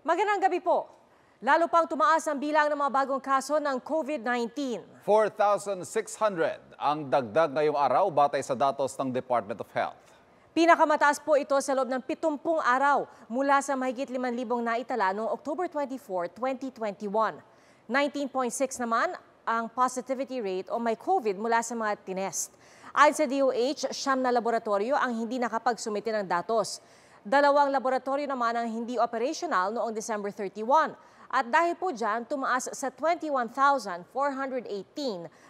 Magandang gabi po. Lalo pang tumaas ang bilang ng mga bagong kaso ng COVID-19. 4,600 ang dagdag ngayong araw batay sa datos ng Department of Health. Pinakamataas po ito sa loob ng 70 araw mula sa mahigit 5,000 naitala noong October 24, 2021. 19.6 naman ang positivity rate o may COVID mula sa mga tinest. Ayon sa DOH, 9 na laboratorio ang hindi nakapagsumite ng datos. 2 laboratorio naman ang hindi operational noong December 31. At dahil po dyan, tumaas sa 21,418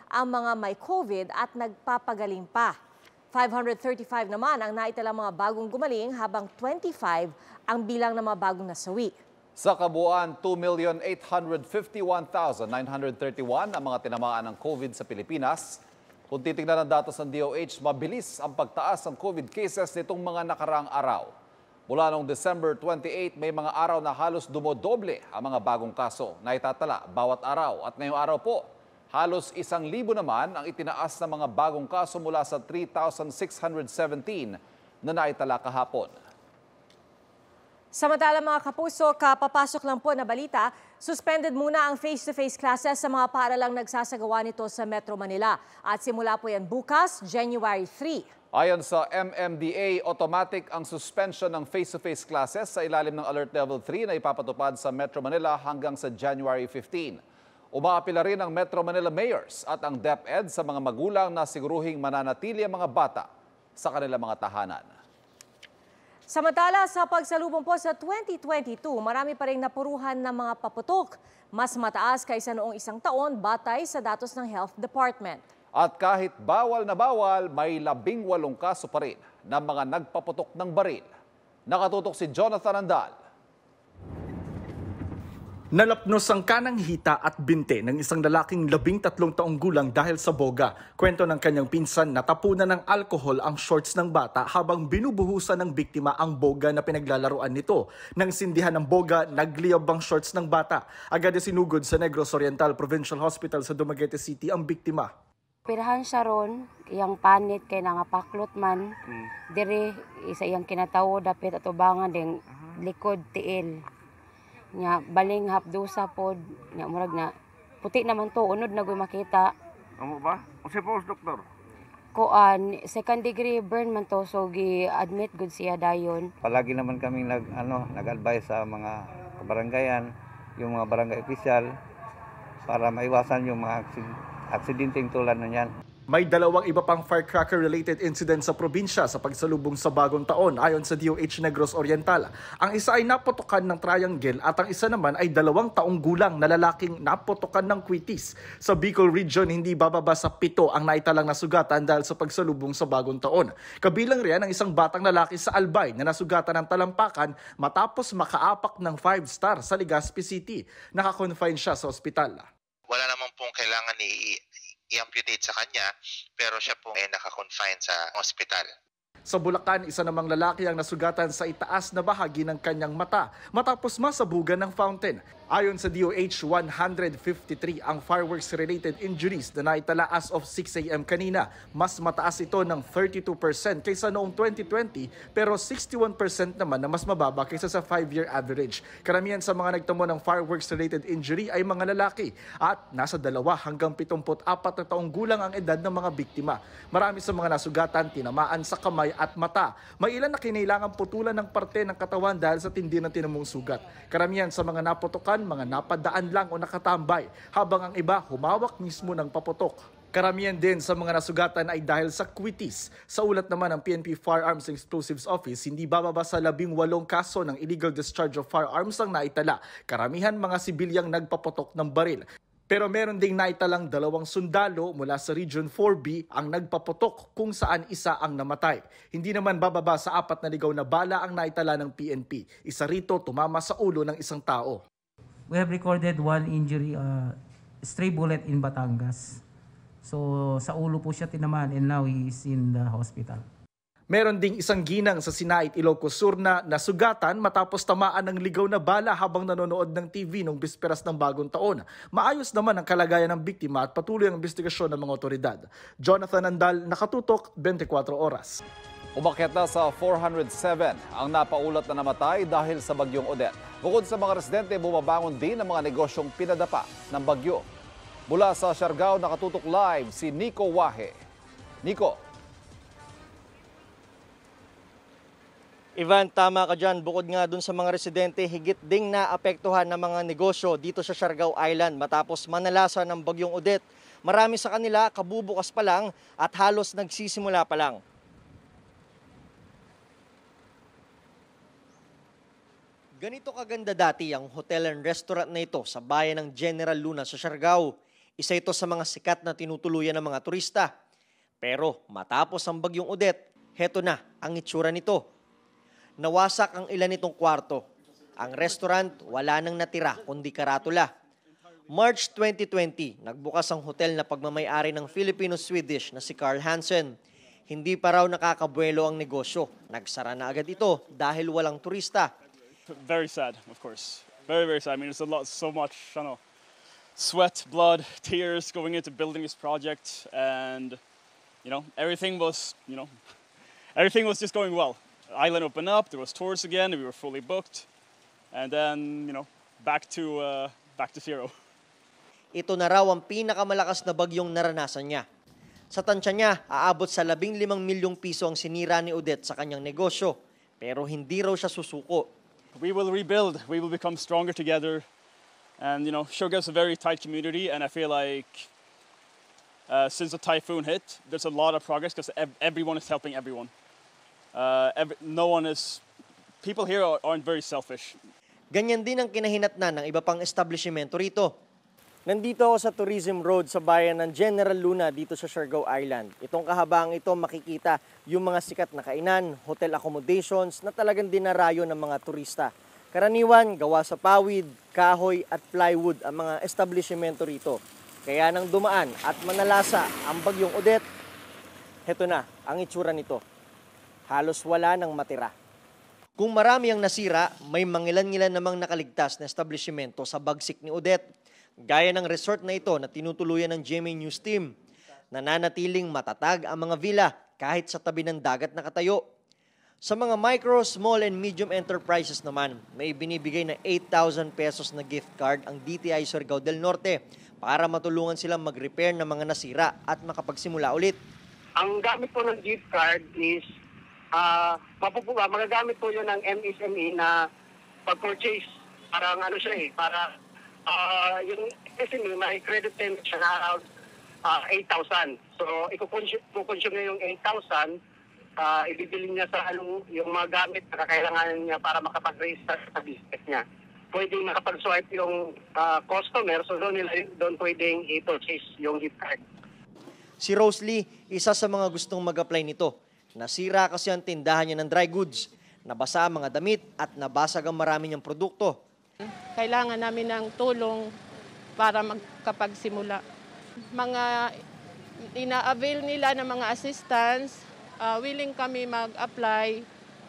ang mga may COVID at nagpapagaling pa. 535 naman ang naitala mga bagong gumaling habang 25 ang bilang ng mga bagong nasawi. Sa kabuuan, 2,851,931 ang mga tinamaan ng COVID sa Pilipinas. Kung titignan ang datos ng DOH, mabilis ang pagtaas ng COVID cases nitong mga nakaraang araw. Mula noong December 28, may mga araw na halos dumodoble ang mga bagong kaso na itatala bawat araw. At ngayong araw po, halos 1,000 naman ang itinaas ng mga bagong kaso mula sa 3,617 na naitala kahapon. Samantala mga kapuso, kapapasok lang po na balita, suspended muna ang face-to-face classes sa mga paaralang nagsasagawa nito sa Metro Manila. At simula po yan bukas, January 3. Ayon sa MMDA, automatic ang suspension ng face-to-face classes sa ilalim ng Alert Level 3 na ipapatupad sa Metro Manila hanggang sa January 15. Umaapila rin ang Metro Manila Mayors at ang DepEd sa mga magulang na siguruhing mananatili ang mga bata sa kanilang mga tahanan. Samantala, sa pagsalubong po sa 2022, marami pa rin napuruhan ng mga paputok. Mas mataas kaysa noong isang taon batay sa datos ng Health Department. At kahit bawal na bawal, may 18 kaso pa rin ng mga nagpaputok ng baril. Nakatutok si Jonathan Andal. Nalapnos ang kanang hita at binte ng isang lalaking 13 taong gulang dahil sa boga. Kwento ng kanyang pinsan, natapunan ng alkohol ang shorts ng bata habang binubuhusan ng biktima ang boga na pinaglalaroan nito. Nang sindihan ng boga, nagliyab ang shorts ng bata. Agad sinugod sa Negros Oriental Provincial Hospital sa Dumaguete City ang biktima. Pirahan siya ron, iyang panit kay nangapaklot man. Dire isa iyang kinatawo dapit at ubangan ding likod tiil. Nya baling hapdusa pod, nya murag na puti naman to unod na goy makita. Amo ba? Unsa po doktor? Kuan second degree burn man to so gi-admit gud siya dayon. Palagi naman kaming nag-advise sa mga kabarangayan, yung mga barangay official para maiwasan yung mga aksidenteng tulad na yan. May 2 iba pang firecracker-related incident sa probinsya sa pagsalubong sa bagong taon ayon sa DOH Negros Oriental. Ang isa ay naputukan ng triangle at ang isa naman ay 2 taong gulang na lalaking naputukan ng kwitis. Sa Bicol Region, hindi bababa sa 7 ang naitalang nasugatan dahil sa pagsalubong sa bagong taon. Kabilang riyan ang isang batang lalaki sa Albay na nasugatan ng talampakan matapos makaapak ng 5-star sa Legazpi City. Nakakonfine siya sa ospital. Wala naman pong kailangan i-amputate sa kanya, pero siya po ay naka-confine sa ospital. Sa Bulacan, isa namang lalaki ang nasugatan sa itaas na bahagi ng kanyang mata matapos masabugan ng fountain. Ayon sa DOH, 153 ang fireworks-related injuries na naitala as of 6 a.m. kanina. Mas mataas ito ng 32% kaysa noong 2020 pero 61% naman na mas mababa kaysa sa 5-year average. Karamihan sa mga nagtamo ng fireworks-related injury ay mga lalaki at nasa 2 hanggang 74 na taong gulang ang edad ng mga biktima. Marami sa mga nasugatan tinamaan sa kamay at mata. May ilan na kinailangan putulan ng parte ng katawan dahil sa tindi ng tinamong sugat. Karamihan sa mga naputukan, mga napadaan lang o nakatambay, habang ang iba humawak mismo ng paputok. Karamihan din sa mga nasugatan ay dahil sa kwitis. Sa ulat naman ng PNP Firearms and Explosives Office, hindi bababa sa 18 kaso ng illegal discharge of firearms ang naitala. Karamihan mga sibilyang nagpaputok ng baril. Pero meron ding naitalang 2 sundalo mula sa Region 4B ang nagpaputok kung saan isa ang namatay. Hindi naman bababa sa 4 na ligaw na bala ang naitala ng PNP. Isa rito tumama sa ulo ng isang tao. We have recorded 1 injury, stray bullet in Batangas. So sa ulo po siya tinamaan and now he is in the hospital. Meron ding isang ginang sa Sinait, Ilocos Sur na nasugatan matapos tamaan ng ligaw na bala habang nanonood ng TV noong bisperas ng bagong taon. Maayos naman ang kalagayan ng biktima at patuloy ang investigasyon ng mga otoridad. Jonathan Andal, Nakatutok, 24 Oras. Umakyat na sa 407 ang napaulat na namatay dahil sa bagyong Odette. Bukod sa mga residente, bumabangon din ang mga negosyong pinadapa ng bagyo. Mula sa Siargao, nakatutok live si Nico Wahe. Nico. Ivan, tama ka dyan. Bukod nga dun sa mga residente, higit ding naapektuhan ng mga negosyo dito sa Siargao Island matapos manalasa ng bagyong Odette. Marami sa kanila kabubukas pa lang at halos nagsisimula pa lang. Ganito kaganda dati ang hotel and restaurant na ito sa bayan ng General Luna sa Siargao. Isa ito sa mga sikat na tinutuluyan ng mga turista. Pero matapos ang bagyong Odette, heto na ang itsura nito. Nawasak ang ilan nitong kwarto. Ang restaurant wala nang natira kundi karatula. March 2020, nagbukas ang hotel na pagmamay-ari ng Filipino-Swedish na si Carl Hansen. Hindi pa raw nakakabuelo ang negosyo. Nagsara na agad ito dahil walang turista. Very sad, of course. Very, very sad. I mean, so much, sweat, blood, tears going into building this project, and everything was just going well. Island opened up, there was tours again, we were fully booked, and then, back to zero. Ito na raw ang pinakamalakas na bagyong naranasan niya. Sa tansya niya, aabot sa 15 milyong piso ang sinira ni Odette sa kanyang negosyo, pero hindi raw siya susuko. We will rebuild, we will become stronger together, and Siargao is a very tight community, and I feel like since the typhoon hit, there's a lot of progress because everyone is helping everyone. People here aren't very selfish. Ganyan din ang kinahinatnan ng iba pang establishmento rito. Nandito ako sa Tourism Road sa bayan ng General Luna dito sa Siargao Island. Itong kahabaang ito makikita yung mga sikat na kainan, hotel accommodations na talagang dinarayo ng mga turista. Karaniwan, gawa sa pawid, kahoy at plywood ang mga establishmento rito. Kaya nang dumaan at manalasa ang bagyong Odette, heto na ang itsura nito. Halos wala nang matira. Kung marami ang nasira, may mangilan-ngilan namang nakaligtas na establishmento sa bagsik ni Odette. Gaya ng resort na ito na tinutuluyan ng GMA News Team. Nananatiling matatag ang mga villa kahit sa tabi ng dagat nakatayo. Sa mga micro, small and medium enterprises naman, may binibigay na 8,000 pesos na gift card ang DTI Siargao del Norte para matulungan silang mag-repair ng mga nasira at makapagsimula ulit. Ang gamit po ng gift card is magagamit po yun ng MSME na pag-purchase. Parang para yung SME may credit payment siya na around 8,000. So, i-consume niya yung 8,000, ibibili niya sa yung mga gamit na kakailanganan niya para makapag-register sa business niya. Pwedeng makapag-swipe yung customer, so doon pwedeng i-purchase yung gift card. Si Rose Lee, isa sa mga gustong mag-apply nito. Nasira kasi ang tindahan niya ng dry goods, nabasa ang mga damit at nabasag ang marami niyang produkto. Kailangan namin ng tulong para magkapagsimula. Mga ina-avail nila ng mga assistance, willing kami mag-apply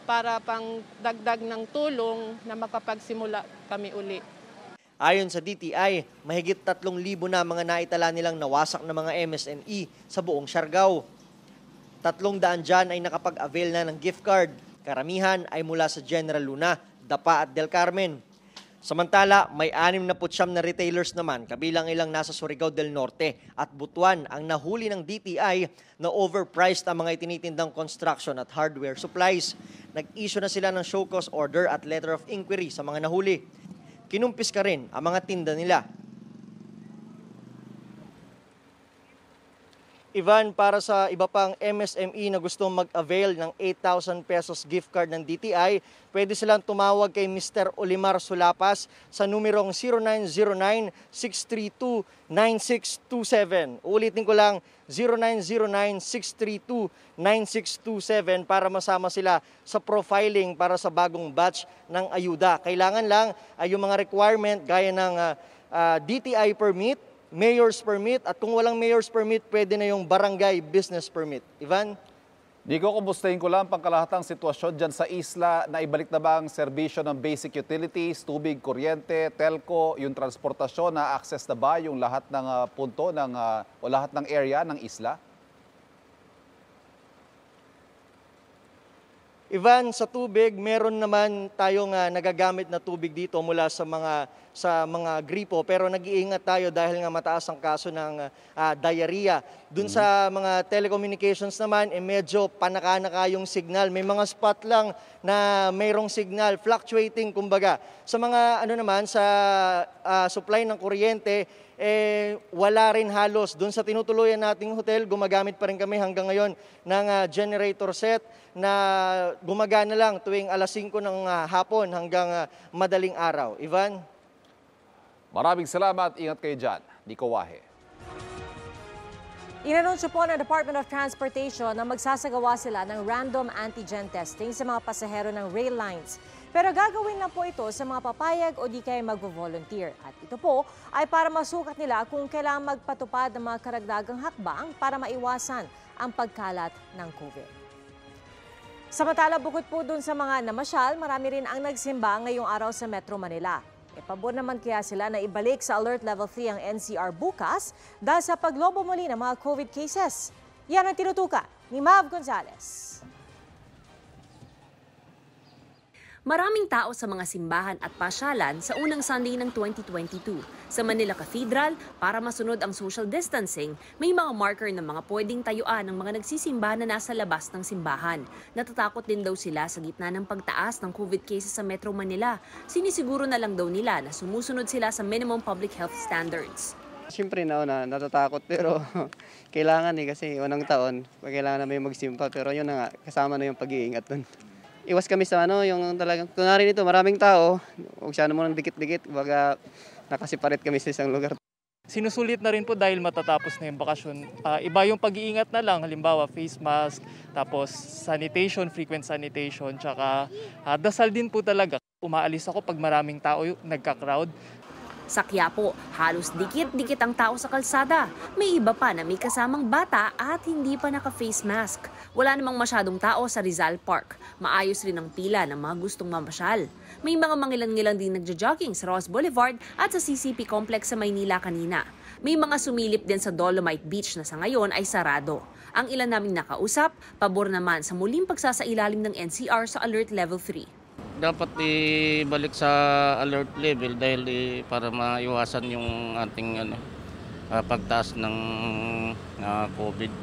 para pang dagdag ng tulong na makapagsimula kami uli. Ayon sa DTI, mahigit 3,000 na mga naitala nilang nawasak na mga MSME sa buong Siargao. 300 dyan ay nakapag-avail na ng gift card. Karamihan ay mula sa General Luna, Dapa at Del Carmen. Samantala, may 69 na retailers naman, kabilang ilang nasa Surigao del Norte at Butuan ang nahuli ng DTI na overpriced ang mga itinitindang construction at hardware supplies. Nag-issue na sila ng show cause order at letter of inquiry sa mga nahuli. Kinumpis ka rin ang mga tinda nila. Ivan, para sa iba pang MSME na gustong mag-avail ng 8,000 pesos gift card ng DTI, pwede silang tumawag kay Mr. Olimar Sulapas sa numerong 0909-632-9627. Ulitin ko lang, 0909-632-9627 para masama sila sa profiling para sa bagong batch ng ayuda. Kailangan lang ay yung mga requirement gaya ng DTI permit, mayor's permit, at kung walang mayor's permit, pwede na yung barangay business permit. Ivan? Nico, kumustahin ko lang pangkalahatang sitwasyon dyan sa isla. Naibalik na ba ang serbisyo ng basic utilities, tubig, kuryente, telco, yung transportasyon, na access na ba yung lahat ng punto o lahat ng area ng isla? Ivan, sa tubig, meron naman tayong nagagamit na tubig dito mula sa mga gripo, pero nag-iingat tayo dahil nga mataas ang kaso ng diarrhea. Dun sa mga telecommunications naman, medyo panaka-naka yung signal. May mga spot lang na mayroong signal, fluctuating kumbaga. Sa mga sa supply ng kuryente, wala rin halos. Doon sa tinutuluyan nating hotel, gumagamit pa rin kami hanggang ngayon ng generator set na gumagana lang tuwing alas 5 ng hapon hanggang madaling araw. Ivan? Maraming salamat. Ingat kayo dyan. Nico Wahe. Inanunsyo po ng Department of Transportation na magsasagawa sila ng random antigen testing sa mga pasahero ng rail lines. Pero gagawin lang po ito sa mga papayag o di kaya mag-volunteer. At ito po ay para masukat nila kung kailangan magpatupad ng mga karagdagang hakbang para maiwasan ang pagkalat ng COVID. Samantala, bukod po dun sa mga namasyal, marami rin ang nagsimba ngayong araw sa Metro Manila. Pabor naman kaya sila na ibalik sa Alert Level 3 ang NCR bukas dahil sa paglobo muli ng mga COVID cases. Yan ang tinutuka ni Mav Gonzalez. Maraming tao sa mga simbahan at pasyalan sa unang Sunday ng 2022. Sa Manila Cathedral, para masunod ang social distancing, may mga marker ng mga pwedeng tayuan ng mga nagsisimba na nasa labas ng simbahan. Natatakot din daw sila sa gitna ng pagtaas ng COVID cases sa Metro Manila. Sinisiguro na lang daw nila na sumusunod sila sa minimum public health standards. Siyempre natatakot pero kailangan kasi unang taon, kailangan na may magsimba pero yun na nga, kasama na yung pag-iingat dun. Iwas kami sa yung talagang, kunwari nito, maraming tao, huwag siya naman dikit-dikit, baga nakasiparit kami sa isang lugar. Sinusulit na rin po dahil matatapos na yung bakasyon. Iba yung pag-iingat na lang, halimbawa face mask, tapos sanitation, frequent sanitation, tsaka dasal din po talaga. Umaalis ako pag maraming tao nagka-crowd. Sa Quiapo, halos dikit-dikit ang tao sa kalsada. May iba pa na may kasamang bata at hindi pa naka-face mask. Wala namang masyadong tao sa Rizal Park. Maayos rin ang pila ng mga gustong mamasyal. May mga mangilan-ngilan din nagja-jogging sa Ross Boulevard at sa CCP Complex sa Maynila kanina. May mga sumilip din sa Dolomite Beach na sa ngayon ay sarado. Ang ilan naming nakausap, pabor naman sa muling pagsasailalim ng NCR sa Alert Level 3. Dapat ibalik sa alert level dahil para maiwasan yung ating pagtaas ng COVID.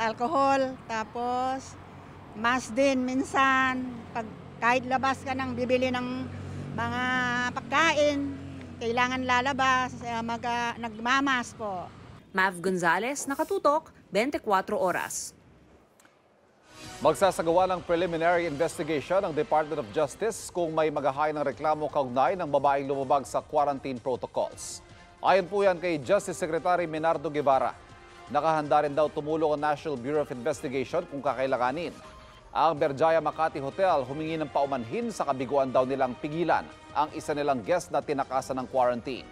Alcohol, tapos mask din minsan. Kahit labas ka nang bibili ng mga pagkain, kailangan lalabas, nagmamas po. Mav Gonzalez, Nakatutok, 24 Oras. Magsasagawa ng preliminary investigation ng Department of Justice kung may maghahain ng reklamo kaugnay ng babaeng lumabag sa quarantine protocols. Ayon po yan kay Justice Secretary Menardo Guevara. Nakahanda rin daw tumulong ang National Bureau of Investigation kung kakailanganin. Ang Berjaya Makati Hotel humingi ng paumanhin sa kabiguan daw nilang pigilan ang isa nilang guest na tinakasan ng quarantine.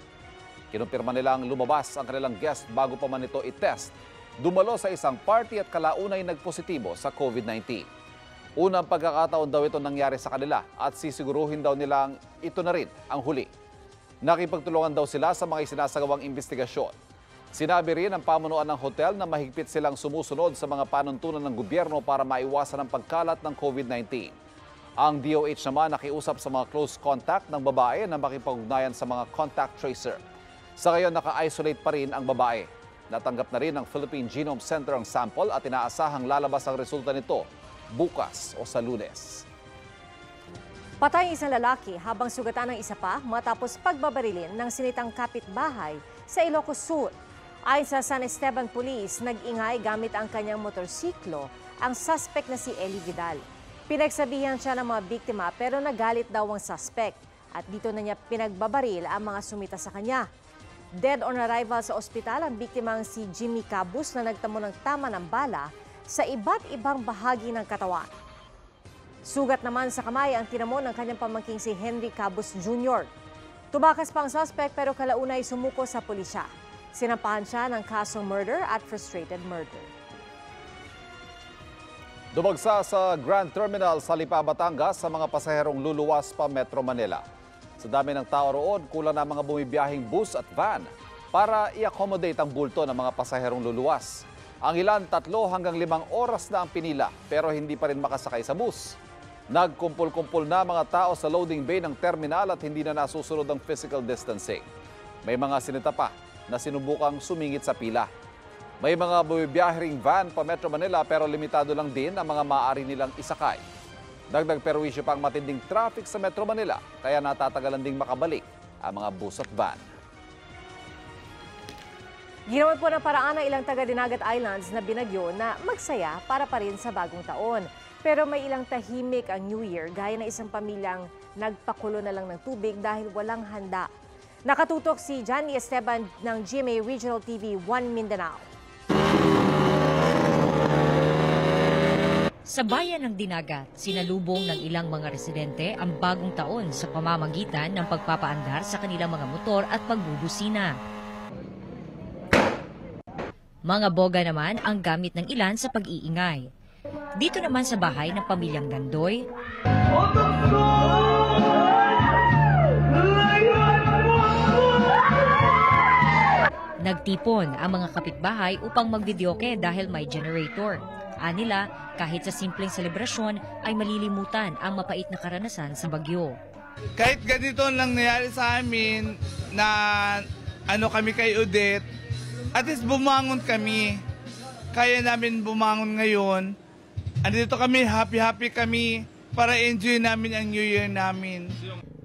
Kinumpirma nilang lumabas ang kanilang guest bago pa man ito i-test. Dumalo sa isang party at kalaunay nagpositibo sa COVID-19. Unang pagkakataon daw ito nangyari sa kanila at sisiguruhin daw nilang ito na rin ang huli. Nakipagtulungan daw sila sa mga isinasagawang investigasyon. Sinabi rin ng pamunuan ng hotel na mahigpit silang sumusunod sa mga panuntunan ng gobyerno para maiwasan ang pagkalat ng COVID-19. Ang DOH naman nakiusap sa mga close contact ng babae na makipag-ugnayan sa mga contact tracer. Sa ngayon, naka-isolate pa rin ang babae. Natanggap na rin ng Philippine Genome Center ang sample at inaasahang lalabas ang resulta nito bukas o sa Lunes. Patay ang isang lalaki habang sugatan ng isa pa matapos pagbabarilin ng sinitang kapitbahay sa Ilocos Sur. Ayon sa San Esteban Police, nag-ingay gamit ang kanyang motorsiklo ang suspect na si Eli Vidal. Pinagsabihan siya ng mga biktima pero nagalit daw ang suspect at dito na niya pinagbabaril ang mga sumita sa kanya. Dead on arrival sa ospital ang biktimang si Jimmy Cabus na nagtamo ng tama ng bala sa iba't ibang bahagi ng katawan. Sugat naman sa kamay ang tinamo ng kanyang pamangking si Henry Cabus Jr. Tumakas pa ang suspect pero kalaunay sumuko sa pulisya. Sinampahan siya ng kasong murder at frustrated murder. Dumagsa sa Grand Terminal sa Lipa, Batangas sa mga pasaherong luluwas pa Metro Manila. Sa dami ng tao roon, kulang na mga bumibiyahing bus at van para i-accommodate ang bulto ng mga pasaherong luluwas. Ang ilan 3 hanggang 5 oras na ang pinila pero hindi pa rin makasakay sa bus. Nagkumpul-kumpul na mga tao sa loading bay ng terminal at hindi na nasusunod ang physical distancing. May mga sinita pa na sinubukang sumingit sa pila. May mga bumibiyahering van pa Metro Manila pero limitado lang din ang mga maaari nilang isakay. Dagdag perwisyo pang matinding traffic sa Metro Manila kaya natatagalan ding makabalik ang mga bus at van. Ginawan po ng paraan ng ilang taga-Dinagat Islands na binagyo na magsaya para pa rin sa bagong taon. Pero may ilang tahimik ang New Year gaya ng isang pamilyang nagpakulo na lang ng tubig dahil walang handa. Nakatutok si Johnny Esteban ng GMA Regional TV 1 Mindanao. Sa bayan ng Dinagat, sinalubong ng ilang mga residente ang bagong taon sa pamamagitan ng pagpapaandar sa kanilang mga motor at pagbubusina. Mga boga naman ang gamit ng ilan sa pag-iingay. Dito naman sa bahay ng pamilyang Gandoy, nagtipon ang mga kapitbahay upang magvideoke dahil may generator. Anila, kahit sa simpleng selebrasyon ay malilimutan ang mapait na karanasan sa bagyo. Kahit ganito lang nangyari sa amin na kami kay Odette, at least bumangon kami. Kaya namin bumangon ngayon. Andito kami, happy kami para enjoy namin ang New Year namin.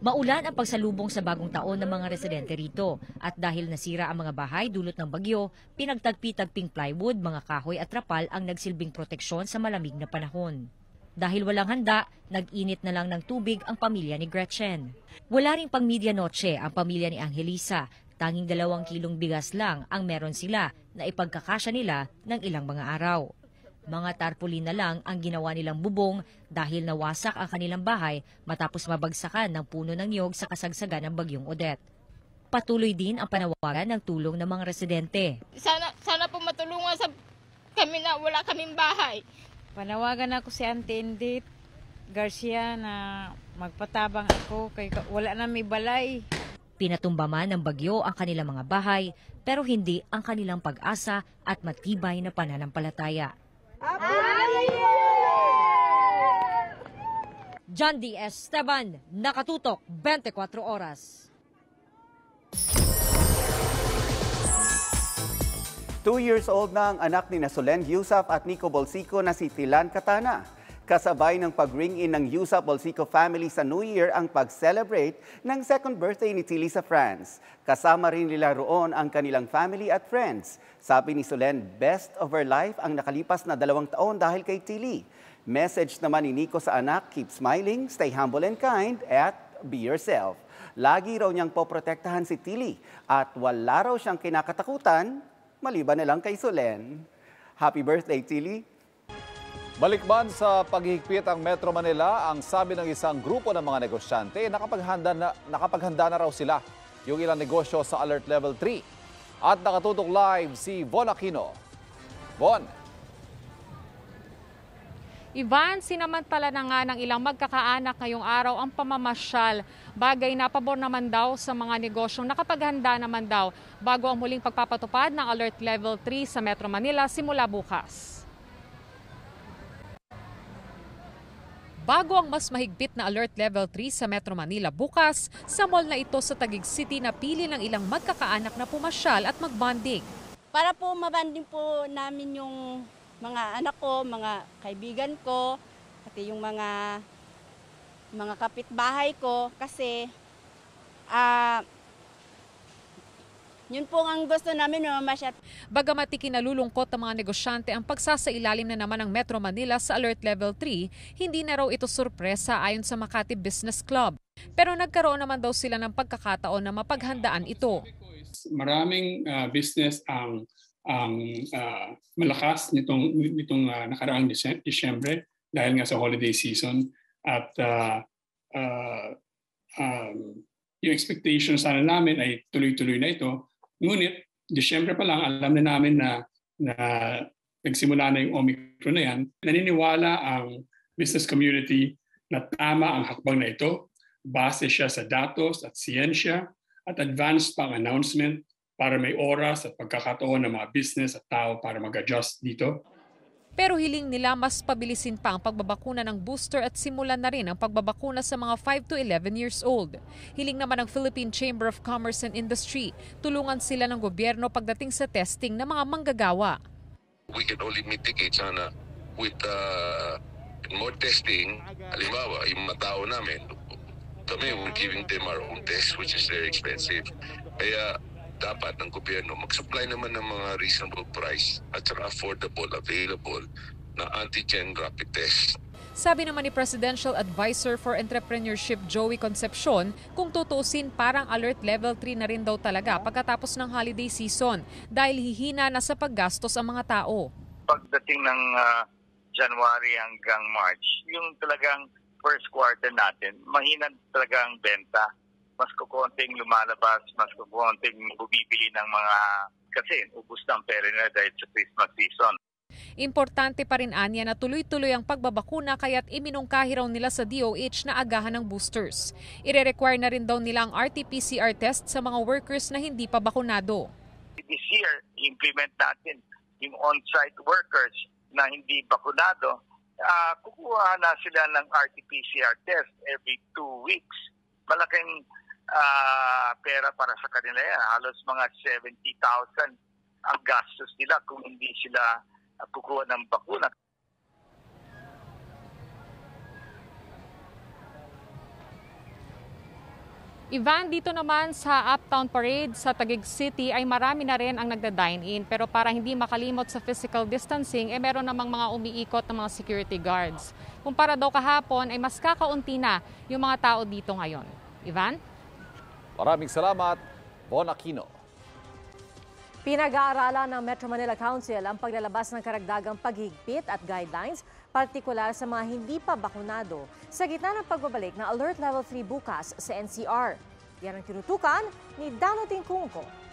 Maulan ang pagsalubong sa bagong taon ng mga residente rito at dahil nasira ang mga bahay dulot ng bagyo, pinagtagpi-tagping plywood, mga kahoy at trapal ang nagsilbing proteksyon sa malamig na panahon. Dahil walang handa, nag-init na lang ng tubig ang pamilya ni Gretchen. Wala ring pang medianoche ang pamilya ni Angelisa, tanging 2 kilong bigas lang ang meron sila na ipagkakasya nila ng ilang mga araw. Mga tarpaulin na lang ang ginawa nilang bubong dahil nawasak ang kanilang bahay matapos mabagsakan ng puno ng niyog sa kasagsagan ng bagyong Odette. Patuloy din ang panawagan ng tulong ng mga residente. Sana po matulungan sa kami na wala kaming bahay. Panawagan ako si Auntie Indit Garcia na magpatabang ako kay wala na may balay. Pinatumba man ng bagyo ang kanilang mga bahay pero hindi ang kanilang pag-asa at matibay na pananampalataya. John D. Esteban, nakatutok 24 oras. 2 years old na ang anak ni Solen Yusaf at Nico Bolsico na si Tilan Katana. Kasabay ng pag-ring-in ng Yusaf Bolsico family sa New Year ang pag-celebrate ng second birthday ni Tilly sa France. Kasama rin nila roon ang kanilang family at friends. Sabi ni Solen, best of her life ang nakalipas na 2 taon dahil kay Tilly. Message naman ni Nico sa anak, keep smiling, stay humble and kind, at be yourself. Lagi raw niyang poprotektahan si Tilly at wala raw siyang kinakatakutan, maliban na lang kay Solen. Happy birthday, Tilly! Balikban sa paghihigpit ang Metro Manila, ang sabi ng isang grupo ng mga negosyante, nakapaghanda na raw sila yung ilang negosyo sa Alert Level 3. At nakatutok live si Von Aquino. Von. Ivan, sinamantala na nga ng ilang magkakaanak ngayong araw ang pamamasyal. Bagay na pabor naman daw sa mga negosyong nakapaghanda naman daw bago ang muling pagpapatupad ng Alert Level 3 sa Metro Manila simula bukas. Bago ang mas mahigpit na Alert Level 3 sa Metro Manila bukas, sa mall na ito sa Taguig City napili ng ilang magkakaanak na pumasyal at magbanding. Para po mabanding po namin yung mga anak ko, mga kaibigan ko, pati yung mga kapitbahay ko kasi yun po ang gusto namin mamasyat. Bagamat ikinalulungkot ng mga negosyante ang pagsasailalim na naman ng Metro Manila sa Alert Level 3, hindi na raw ito sorpresa ayon sa Makati Business Club. Pero nagkaroon naman daw sila ng pagkakataon na mapaghandaan ito. Maraming business ang malakas nitong nakaraang Disyembre dahil nga sa holiday season at yung expectation sana namin ay tuloy-tuloy na ito. Ngunit, Disyembre pa lang, alam na namin na nagsimula na yung Omicron na yan. Naniniwala ang business community na tama ang hakbang na ito. Base siya sa datos at siyensya at advanced pang announcement para may oras at pagkakataon ng mga business at tao para mag-adjust dito. Pero hiling nila mas pabilisin pa ang pagbabakuna ng booster at simulan na rin ang pagbabakuna sa mga 5 to 11 years old. Hiling naman ng Philippine Chamber of Commerce and Industry, tulungan sila ng gobyerno pagdating sa testing ng mga manggagawa. We can only mitigate sana with more testing. Halimbawa, yung mga tao namin, kami we're giving them our own test which is very expensive. Kaya dapat ng gobyerno mag-supply naman ng mga reasonable price at saka affordable, available na antigen rapid test. Sabi naman ni Presidential Advisor for Entrepreneurship Joey Concepcion, kung tutuusin parang alert level 3 na rin daw talaga pagkatapos ng holiday season dahil hihina na sa paggastos ang mga tao. Pagdating ng January hanggang March, yung talagang first quarter natin, mahina talaga ang benta. Mas kukonting lumalabas, mas kukonting bumibili ng mga, kasi ubus na ang pera nila dahil sa Christmas season. Importante pa rin anya na tuloy-tuloy ang pagbabakuna kaya't iminungkahi raw nila sa DOH na agahan ng boosters. Ire-require na rin daw nila ang RT-PCR test sa mga workers na hindi pa bakunado. This year, implement natin yung on-site workers na hindi bakunado. Kukuha na sila ng RT-PCR test every 2 weeks. Malaking pera para sa kanila yan. Halos mga 70,000 ang gastos nila kung hindi sila kukuha ng bakuna. Ivan, dito naman sa Uptown Parade sa Taguig City ay marami na rin ang nagda-dine-in. Pero para hindi makalimot sa physical distancing, meron namang mga umiikot ng mga security guards. Kumpara daw kahapon ay mas kakaunti na yung mga tao dito ngayon. Ivan? Maraming salamat, Bon Aquino. Pinag-aaralan ng Metro Manila Council ang paglalabas ng karagdagang paghigpit at guidelines, partikular sa mga hindi pa bakunado, sa gitna ng pagbabalik ng Alert Level 3 bukas sa NCR. Yan ang tinutukan ni Dano Tingkungko.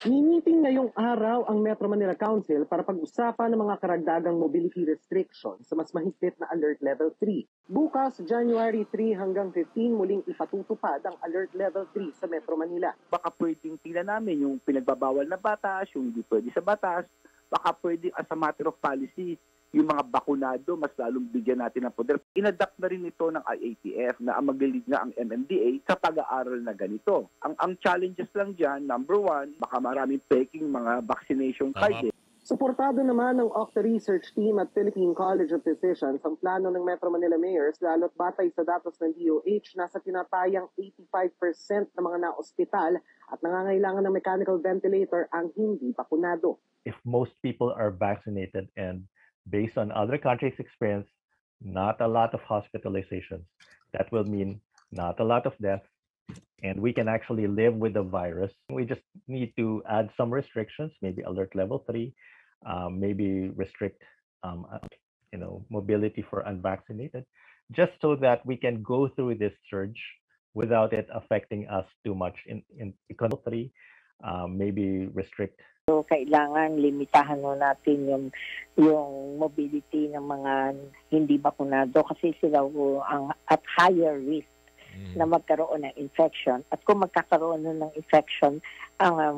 Mimiting ngayong araw ang Metro Manila Council para pag-usapan ng mga karagdagang mobility restrictions sa mas mahigpit na Alert Level 3. Bukas, January 3 hanggang 15, muling ipatutupad ang Alert Level 3 sa Metro Manila. Baka pwedeng tingnan namin yung pinagbabawal na batas, yung hindi pwede sa batas. Baka pwedeng as a matter of policy, yung mga bakunado, mas lalong bigyan natin ng poder. Inadapt na rin ito ng IATF na ang maglilid nga ang MMDA sa pag-aaral na ganito. Ang challenges lang dyan, number one, baka maraming peking mga vaccination card. Suportado naman ng Octa Research Team at Philippine College of Physicians ang plano ng Metro Manila Mayors lalo't batay sa datos ng DOH nasa tinatayang 85% ng mga na-ospital at nangangailangan ng mechanical ventilator ang hindi bakunado. If most people are vaccinated and based on other countries' experience, not a lot of hospitalizations. That will mean not a lot of deaths, and we can actually live with the virus. We just need to add some restrictions, maybe alert level 3, maybe restrict mobility for unvaccinated, just so that we can go through this surge without it affecting us too much. In economy 3, maybe restrict. So, kailangan limitahan mo natin yung mobility ng mga hindi bakunado kasi sila ang at higher risk na magkaroon ng infection. At kung magkakaroon ng infection,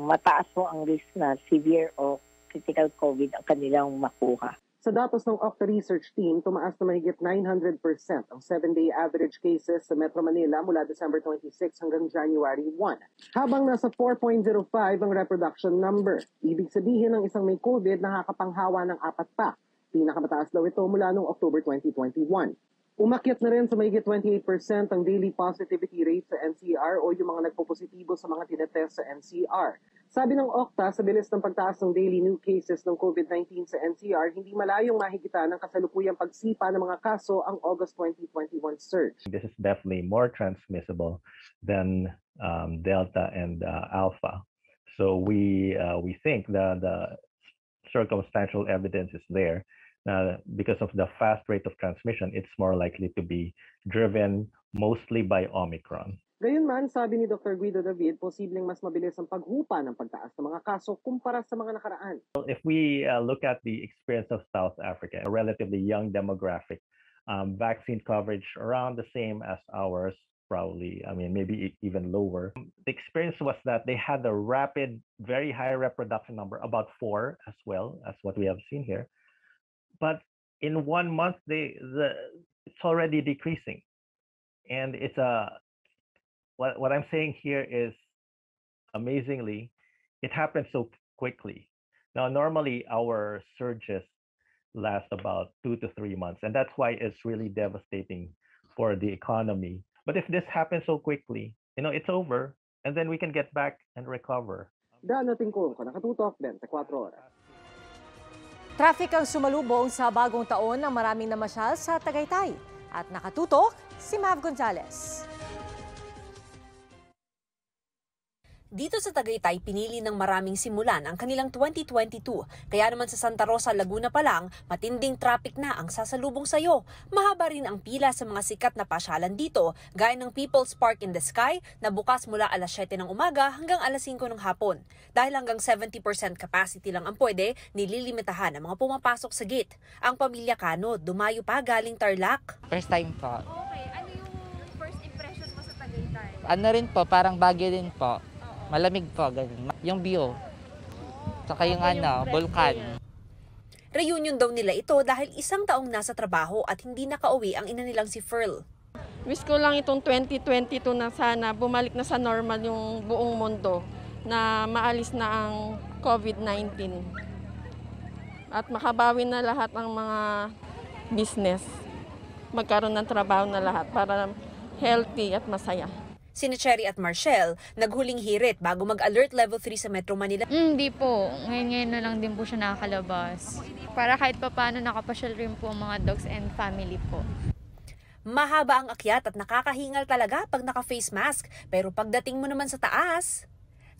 mataas po ang risk na severe o critical COVID ang kanilang makuha. Sa datos ng Octa Research Team, tumaas na mahigit 900% ang 7-day average cases sa Metro Manila mula December 26 hanggang January 1. Habang nasa 4.05 ang reproduction number. Ibig sabihin ng isang may COVID nakakapanghawa ng 4 pa. Pinakamataas daw ito mula noong October 2021. Umakyat na rin sa mahigit 28% ang daily positivity rate sa NCR o yung mga nagpopositibo sa mga tinetest sa NCR. Sabi ng Octa, sa bilis ng pagtaas ng daily new cases ng COVID-19 sa NCR, hindi malayong mahigitan ng kasalukuyang pagsipa ng mga kaso ang August 2021 surge. This is definitely more transmissible than Delta and Alpha. So we think that the circumstantial evidence is there. Because of the fast rate of transmission, it's more likely to be driven mostly by Omicron. Gayunman, sabi ni Dr. Guido David, posibleng mas mabilis ang paghupa ng pagtaas ng mga kaso kumpara sa mga nakaraan. If we look at the experience of South Africa, a relatively young demographic, vaccine coverage around the same as ours, probably, I mean, maybe even lower. The experience was that they had a rapid, very high reproduction number, about 4 as well as what we have seen here. But in 1 month, it's already decreasing. And it's what I'm saying here is, amazingly, it happened so quickly. Now, normally our surges last about 2 to 3 months, and that's why it's really devastating for the economy. But if this happens so quickly, it's over, and then we can get back and recover. Danating ko, nakatutok din sa 4 oras. Traffic ang sumalubong sa bagong taon ng maraming namasyal sa Tagaytay. At nakatutok si Mav Gonzalez. Dito sa Tagaytay, pinili ng maraming simulan ang kanilang 2022. Kaya naman sa Santa Rosa, Laguna pa lang, matinding traffic na ang sasalubong sayo. Mahaba rin ang pila sa mga sikat na pasyalan dito, gaya ng People's Park in the Sky na bukas mula alas 7 ng umaga hanggang alas 5 ng hapon. Dahil hanggang 70% capacity lang ang pwede, nililimitahan ang mga pumapasok sa gate. Ang pamilya Cano, dumayo pa galing Tarlac. First time po. Okay, ano yung first impression mo sa Tagaytay? Ano rin po, parang Baguio din po. Malamig po, ganun. Yung view. Saka yung vulkan. Reunion daw nila ito dahil 1 taong nasa trabaho at hindi nakauwi ang ina nilang si Ferl. Wish ko lang itong 2022 na sana bumalik na sa normal yung buong mundo, na maalis na ang COVID-19 at makabawi na lahat ng mga business, magkaroon ng trabaho na lahat para healthy at masaya. Sina Cherry at Marshall naghuling hirit bago mag-alert level 3 sa Metro Manila. Hindi po. Ngayon na lang din po siya nakakalabas. Para kahit pa paano nakapasyal rin po ang mga dogs and family po. Mahaba ang akyat at nakakahingal talaga pag naka-face mask. Pero pagdating mo naman sa taas,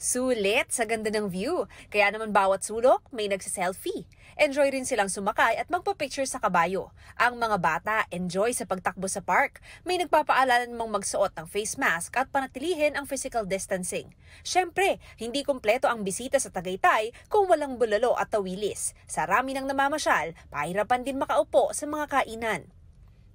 sulit sa ganda ng view. Kaya naman bawat sulok may nagsiselfie. Enjoy rin silang sumakay at magpa-picture sa kabayo. Ang mga bata enjoy sa pagtakbo sa park. May nagpapaalala namang magsuot ng face mask at panatilihin ang physical distancing. Siyempre, hindi kumpleto ang bisita sa Tagaytay kung walang bulalo at tawilis. Sa rami ng namamasyal, pahirapan din makaupo sa mga kainan.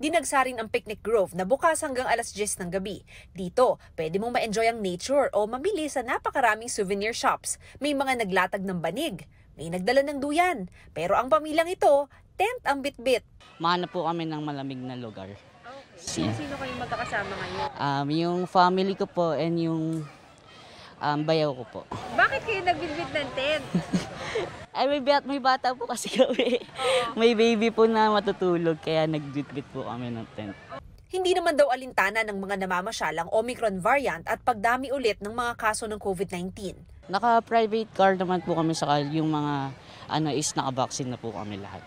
Dinagsarin ang Picnic Grove na bukas hanggang alas 10 ng gabi. Dito, pwede mong ma-enjoy ang nature o mamili sa napakaraming souvenir shops. May mga naglatag ng banig, may nagdala ng duyan. Pero ang pamilyang ito, tent ang bitbit. Mahanap po kami ng malamig na lugar. Okay. Sino kayong magkakasama ngayon? Yung family ko po and yung bayaw ko po. Bakit kayo nagbitbit ng tent? Ay, may bata po kasi kami. May baby po na matutulog, kaya nagbitbit po kami ng tent. Hindi naman daw alintana ng mga namamasalang Omicron variant at pagdami ulit ng mga kaso ng COVID-19. Naka-private car naman po kami, saka yung mga naka-vaccine na po kami lahat.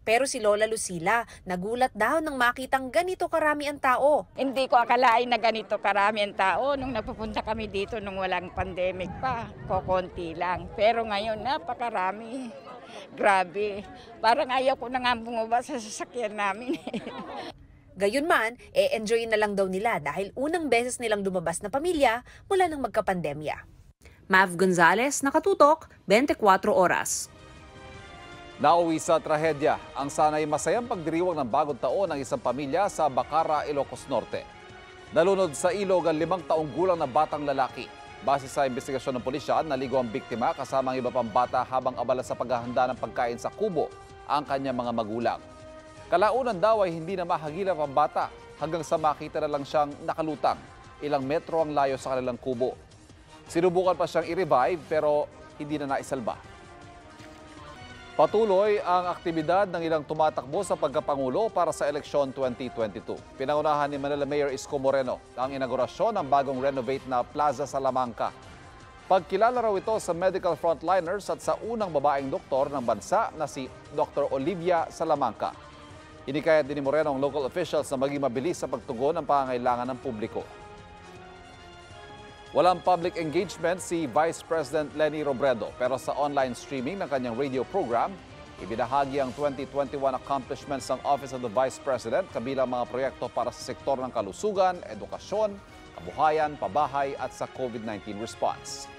Pero si Lola Lucila, nagulat daw nang makitang ganito karami ang tao. Hindi ko akalain na ganito karami ang tao nung nagpupunta kami dito nung walang pandemic pa. Kokonti lang. Pero ngayon napakarami. Grabe. Parang ayaw ko na nga bumaba sa sasakyan namin. Gayunman, enjoyin na lang daw nila dahil unang beses nilang lumabas na pamilya mula nang magkapandemya. Mav Gonzalez, nakatutok, 24 oras. Nauwi sa trahedya ang sanay masayang pagdiriwang ng bagong taon ng isang pamilya sa Bacara, Ilocos Norte. Nalunod sa ilog ang 5 taong gulang na batang lalaki. Base sa investigasyon ng pulisya, naligo ang biktima kasama ang iba pang bata habang abala sa paghahanda ng pagkain sa kubo ang kanyang mga magulang. Kalaunan daw ay hindi na mahagilap ang bata hanggang sa makita na lang siyang nakalutang. Ilang metro ang layo sa kanilang kubo. Sinubukan pa siyang i-revive pero hindi na naisalba. Patuloy ang aktibidad ng ilang tumatakbo sa pagkapangulo para sa eleksyon 2022. Pinangunahan ni Manila Mayor Isko Moreno ang inaugurasyon ng bagong renovate na Plaza Salamanca. Pagkilala raw ito sa medical frontliners at sa unang babaeng doktor ng bansa na si Dr. Olivia Salamanca. Hinikayat din ni Moreno ang local officials na maging mabilis sa pagtugon ng pangangailangan ng publiko. Walang public engagement si Vice President Leni Robredo pero sa online streaming ng kanyang radio program, ibinahagi ang 2021 accomplishments ng Office of the Vice President kabilang mga proyekto para sa sektor ng kalusugan, edukasyon, kabuhayan, pabahay at sa COVID-19 response.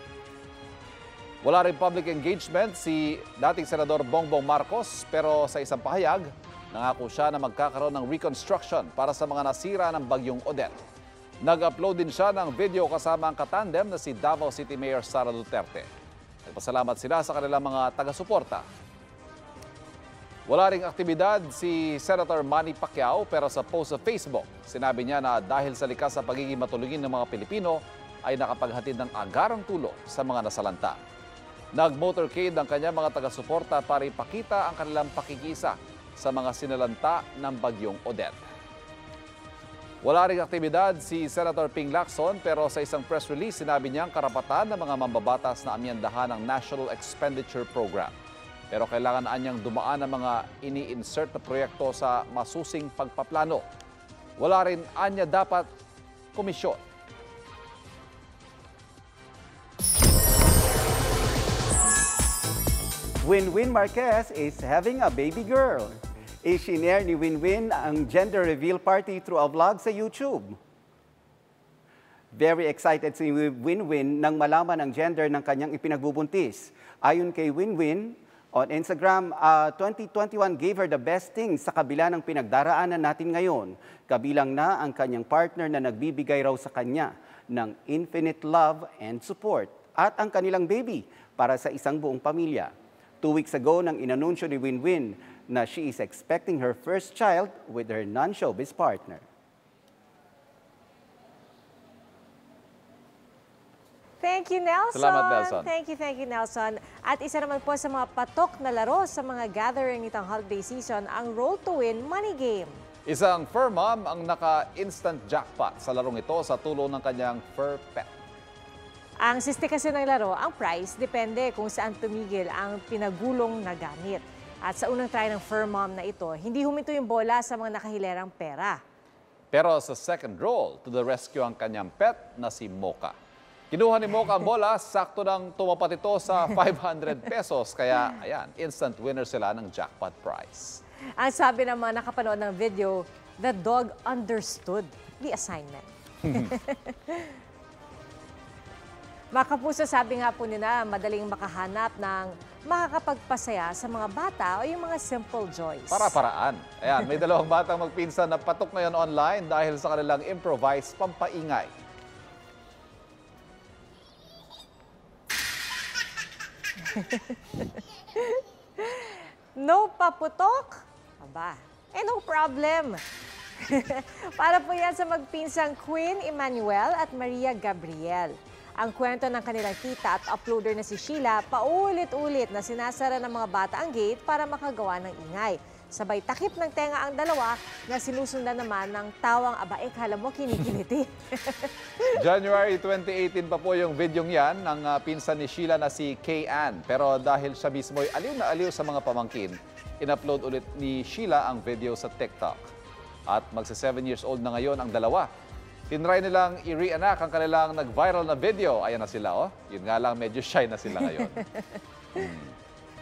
Wala rin public engagement si dating Senador Bongbong Marcos pero sa isang pahayag, nangako siya na magkakaroon ng reconstruction para sa mga nasira ng bagyong Odette. Nag-upload din siya ng video kasama ang katandem na si Davao City Mayor Sara Duterte. Nagpasalamat sila sa kanilang mga taga-suporta. Wala ring aktibidad si Senator Manny Pacquiao pero sa post sa Facebook, sinabi niya na dahil sa likas sa pagiging matulungin ng mga Pilipino ay nakapaghatid ng agarang tulong sa mga nasalanta. Nag-motorcade ang kanyang mga taga-suporta para ipakita ang kanilang pakikisa sa mga sinalanta ng bagyong Odette. Wala ring aktibidad si Senator Ping Lacson pero sa isang press release sinabi niyang karapatan ng mga mambabatas na amyendahan ng National Expenditure Program. Pero kailangan anyang dumaan ang mga ini-insert na proyekto sa masusing pagpaplano. Wala rin anya dapat komisyon. Winwin Marquez is having a baby girl. Isinare ni Winwin ang gender reveal party through a vlog sa YouTube. Very excited si Winwin nang malaman ang gender ng kanyang ipinagbubuntis. Ayon kay Winwin, on Instagram, 2021 gave her the best things sa kabila ng pinagdaraanan natin ngayon. Kabilang na ang kanyang partner na nagbibigay raw sa kanya ng infinite love and support at ang kanilang baby para sa isang buong pamilya. 2 weeks ago nang inanunsyo ni Winwin na she is expecting her first child with her non-showbiz partner. Thank you, Nelson. Salamat, Nelson. Thank you, Nelson. At isa naman po sa mga patok na laro sa mga gathering nitong holiday season, ang Roll to Win Money Game. Isang fur mom ang naka-instant jackpot sa larong ito sa tulong ng kanyang fur pet. Ang siste kasi ng laro, ang price, depende kung saan tumigil ang pinagulong na gamit. At sa unang try ng fur mom na ito, hindi huminto yung bola sa mga nakahilerang pera. Pero sa second roll, to the rescue ang kanyang pet na si Mocha. Kinuha ni Mocha ang bola, sakto nang tumapat ito sa 500 pesos. Kaya, ayan, instant winner sila ng jackpot prize. Ang sabi ng mga nakapanood ng video, the dog understood the assignment. Mga kapuso, sabi nga po nila, madaling makahanap ng makakapagpasaya sa mga bata o yung mga simple joys. Para-paraan. Ayan, may dalawang batang magpinsan na patok ngayon online dahil sa kanilang improvised pampaingay. No paputok? Aba, no problem. Para po yan sa magpinsang Queen Emmanuel at Maria Gabriel. Ang kwento ng kanilang tita at uploader na si Sheila, paulit-ulit na sinasara ng mga bata ang gate para makagawa ng ingay. Sabay takip ng tenga ang dalawa na sinusundan naman ng tawang abae, kala mo kinikiliti. January 2018 pa po yung videong yan ng pinsan ni Sheila na si Kay Ann. Pero dahil siya mismo ay aliw na aliw sa mga pamangkin, in-upload ulit ni Sheila ang video sa TikTok. At magsa 7 years old na ngayon ang dalawa. Tinry nilang i-reenact ang kanilang nag-viral na video. Ayan na sila, oh. Yun nga lang, medyo shy na sila ngayon.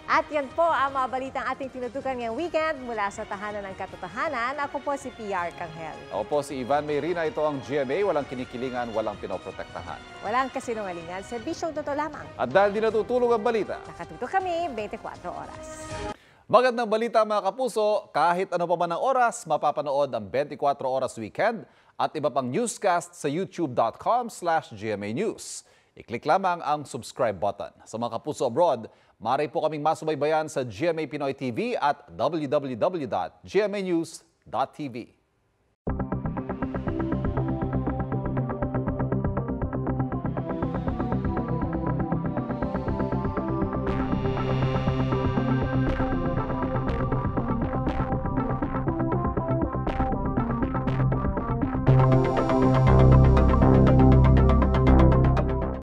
At yan po ang mga balitang ating tinutukan ngayong weekend mula sa Tahanan ng Katotohanan. Ako po si PR Kanghel. Ako po si Ivan Mayrina. Ito ang GMA. Walang kinikilingan, walang pinoprotektahan. Walang kasinungalingan. Serbisyong totoo lamang. At dahil di natutulog ang balita, nakatutok kami 24 oras. Magandang balita mga kapuso. Kahit ano pa man ang oras, mapapanood ang 24 oras weekend at iba pang newscast sa youtube.com/GMA News. I-click lamang ang subscribe button. Sa mga kapuso abroad, maaari po kaming masubaybayan sa GMA Pinoy TV at www.gmanews.tv.